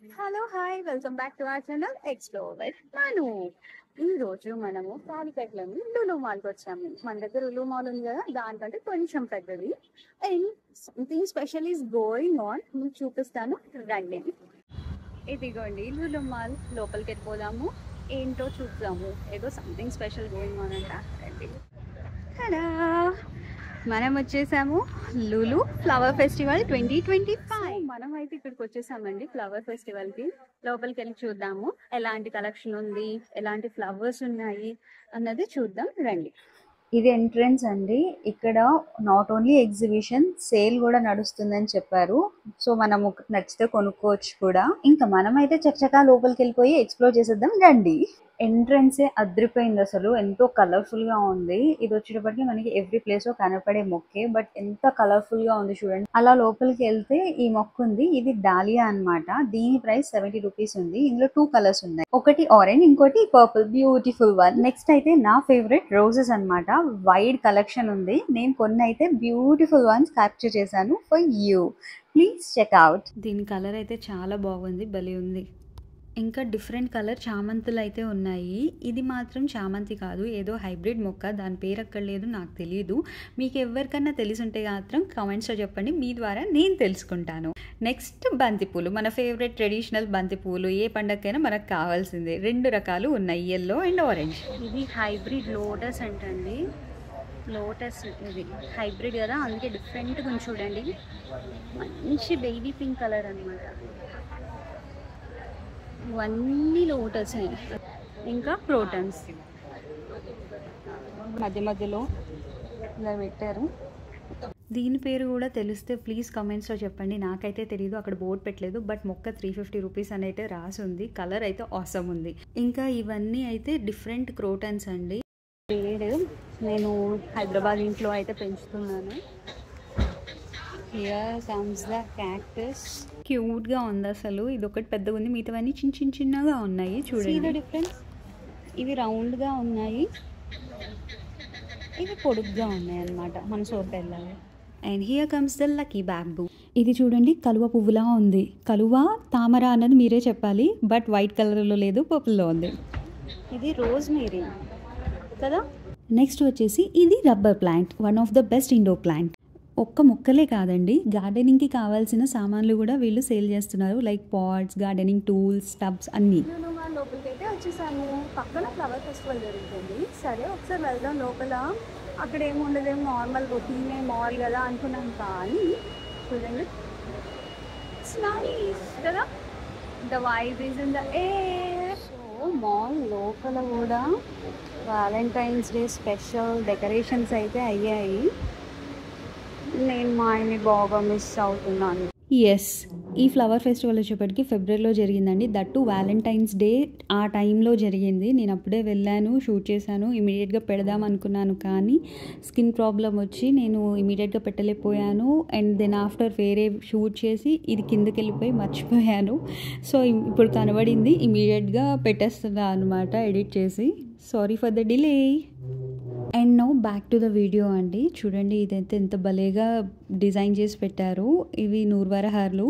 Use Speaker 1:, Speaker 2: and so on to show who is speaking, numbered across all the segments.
Speaker 1: Hello hi welcome back to our channel explore with Manu. ఈ రోజు మనము కాలికట్లోని లులు మాల్కి వచ్చాము. మన దగ్గర లులు మాల్ ఉంది కదా, దానికంటే కొంచెం పెద్దది. And something special is going on, మీకు చూపిస్తాను రండి. ఇదిగోండి లులు మాల్, లోపలికి వెళ్ళిపోదాము, ఏంటో చూద్దాము. ఏదో సంథింగ్ స్పెషల్ గోయింగ్ ఆన్ అంట. రండి. హలో, మనం వచ్చేసాము లులు ఫ్లవర్ ఫెస్టివల్ 2025. మనం అయితే ఇక్కడికి వచ్చేసామండి ఫ్లవర్ ఫెస్టివల్ కి. లోపలికి వెళ్ళి చూద్దాము ఎలాంటి కలెక్షన్ ఉంది, ఎలాంటి ఫ్లవర్స్ ఉన్నాయి అన్నది చూద్దాం రండి.
Speaker 2: ఇది ఎంట్రన్స్ అండి. ఇక్కడ నాట్ ఓన్లీ ఎగ్జిబిషన్, సేల్ కూడా నడుస్తుందని చెప్పారు. సో మనము నచ్చితే కొనుక్కోవచ్చు కూడా. ఇంకా మనమైతే చక్కగా లోపలికి వెళ్ళిపోయి ఎక్స్ప్లోర్ చేసేద్దాం రండి. ఎంట్రన్సే అద్రిపోయింది, అసలు ఎంతో కలర్ఫుల్ గా ఉంది. ఇది వచ్చేటప్పటికి మనకి ఎవ్రీ ప్లేస్ లో కనపడే మొక్కే, బట్ ఎంత కలర్ఫుల్ గా ఉంది చూడండి. అలా లోపలికి వెళ్తే ఈ మొక్క ఉంది, ఇది డాలియా అన్నమాట. దీని ప్రైస్ 70 రూపీస్ ఉంది. ఇందులో 2 కలర్స్ ఉన్నాయి, ఒకటి ఆరెంజ్, ఇంకోటి పర్పుల్. Beautiful one. నెక్స్ట్ అయితే నా ఫేవరెట్ రోజెస్ అన్నమాట. వైడ్ కలెక్షన్ ఉంది. నేను కొన్ని అయితే బ్యూటిఫుల్ వన్స్ క్యాప్చర్ చేశాను for you. Please check out.
Speaker 3: దీని కలర్ అయితే చాలా బాగుంది, భలే ఉంది. ఇంకా డిఫరెంట్ కలర్ చామంతులు అయితే ఉన్నాయి. ఇది మాత్రం చామంతి కాదు, ఏదో హైబ్రిడ్ మొక్క, దాని పేరు అక్కడ లేదు, నాకు తెలియదు. మీకు ఎవరికన్నా తెలిసి ఉంటే మాత్రం కామెంట్స్లో చెప్పండి, మీ ద్వారా నేను తెలుసుకుంటాను. నెక్స్ట్ బంతిపూలు, మన ఫేవరెట్ ట్రెడిషనల్ బంతిపూలు. ఏ పండగకైనా మనకు కావాల్సిందే. 2 రకాలు ఉన్నాయి, ఎల్లో అండ్ ఆరెంజ్.
Speaker 1: ఇది హైబ్రిడ్ లోటస్ అంటండి. లోటస్ ఇది హైబ్రిడ్ కదా, అందుకే డిఫరెంట్గా ఉంది చూడండి. మంచి బేబీ పింక్ కలర్ అనమాట. ఇవన్నీ లోటస్. ఇంకా క్రోటన్స్ మధ్య మధ్యలో ఇలా పెట్టారు.
Speaker 3: దీని పేరు కూడా తెలిస్తే ప్లీజ్ కమెంట్స్లో చెప్పండి, నాకైతే తెలియదు, అక్కడ బోర్డు పెట్టలేదు. బట్ మొక్క 350 రూపీస్ అని అయితే రాసి ఉంది. కలర్ అయితే ఆసమ్ ఉంది. ఇంకా ఇవన్నీ అయితే డిఫరెంట్ క్రోటన్స్ అండి.
Speaker 1: నేను హైదరాబాద్ ఇంట్లో అయితే పెంచుతున్నాను. Here comes the cactus.
Speaker 3: క్యూట్గా ఉంది అసలు. ఇది ఒకటి పెద్దగా ఉంది, మిగతావన్నీ చిన్నగా ఉన్నాయి చూడండి.
Speaker 1: డిఫరెన్స్, ఇవి రౌండ్గా ఉన్నాయి, ఇవి పొడుగ్గా ఉన్నాయి అన్నమాట, మన సోర్పెళ్ళాలి.
Speaker 3: And here comes the lucky bamboo. ఇది చూడండి, కలువ పువ్వులా ఉంది. కలువ తామర అన్నది మీరే చెప్పాలి, బట్ వైట్ కలర్లో లేదు, పర్పుల్లో ఉంది.
Speaker 1: ఇది రోజ్ మేరీ కదా.
Speaker 3: నెక్స్ట్ వచ్చేసి ఇది rubber plant, one of the best indoor plant. ఒక్క మొక్కలే కాదండి, గార్డెనింగ్కి కావాల్సిన సామాన్లు కూడా వీళ్ళు సేల్ చేస్తున్నారు. Like pots, gardening tools, tubs అన్నీ.
Speaker 1: లోపలికి అయితే వచ్చేసాము. పక్కన ఫ్లవర్ ఫెస్టివల్ జరుగుతుంది. సరే ఒకసారి వెళ్దాం లోపల. అక్కడ ఏమి ఉండదేమో, నార్మల్ రొటీనే మాల్ కదా అనుకున్నాం, కానీ చూడండి కదా, the vibe is in the air. So mall లోపల కూడా వ్యాలంటైన్స్ డే స్పెషల్ డెకరేషన్స్ అయితే అయ్యాయి. నేను మా ఆయన్ని బాగా మిస్ అవుతున్నాను.
Speaker 3: ఎస్, ఈ ఫ్లవర్ ఫెస్టివల్ వచ్చేప్పటికి ఫిబ్రవరిలో జరిగిందండి. దట్టు వ్యాలంటైన్స్ డే ఆ టైంలో జరిగింది. నేను అప్పుడే వెళ్ళాను, షూట్ చేశాను. ఇమీడియట్గా పెడదాం అనుకున్నాను, కానీ స్కిన్ ప్రాబ్లం వచ్చి నేను ఇమీడియట్గా పెట్టలేకపోయాను. అండ్ దెన్ ఆఫ్టర్ వేరే షూట్ చేసి ఇది కిందకి వెళ్ళిపోయి మర్చిపోయాను. సో ఇప్పుడు కనబడింది, ఇమీడియట్గా పెట్టేస్తున్నా అనమాట ఎడిట్ చేసి. Sorry for the delay. And now back to the video అండి. చూడండి, ఇదైతే ఎంత భలేగా డిజైన్ చేసి పెట్టారు. ఇవి నూర్వరహార్లు.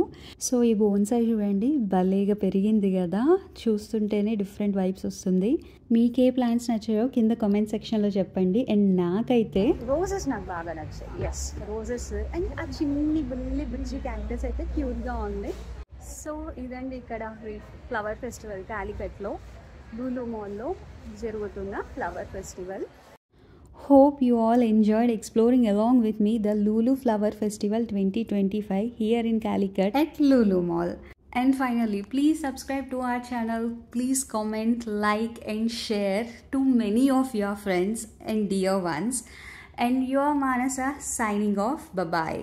Speaker 3: సో ఈ బోన్సాయి చూడండి, భలేగా పెరిగింది కదా, చూస్తుంటేనే డిఫరెంట్ వైబ్స్ వస్తుంది. మీకే ప్లాంట్స్ నచ్చాయో కింద కామెంట్ సెక్షన్లో చెప్పండి. అండ్ నాకైతే
Speaker 1: రోజెస్ నాకు బాగా నచ్చాయి. ఎస్, రోజెస్ అండ్ ఆ చిన్ని బుజ్జి క్యాక్టస్ అయితే క్యూట్గా ఉంది. సో ఇదండి ఇక్కడ ఫ్లవర్ ఫెస్టివల్ కాలికట్లో లులు మాల్లో జరుగుతున్న flower festival.
Speaker 3: Hope you all enjoyed exploring along with me the Lulu Flower Festival 2025 here in Calicut at Lulu Mall. And finally, please subscribe to our channel. Please comment, like and share to many of your friends and dear ones. And your Manasa signing off. Bye-bye.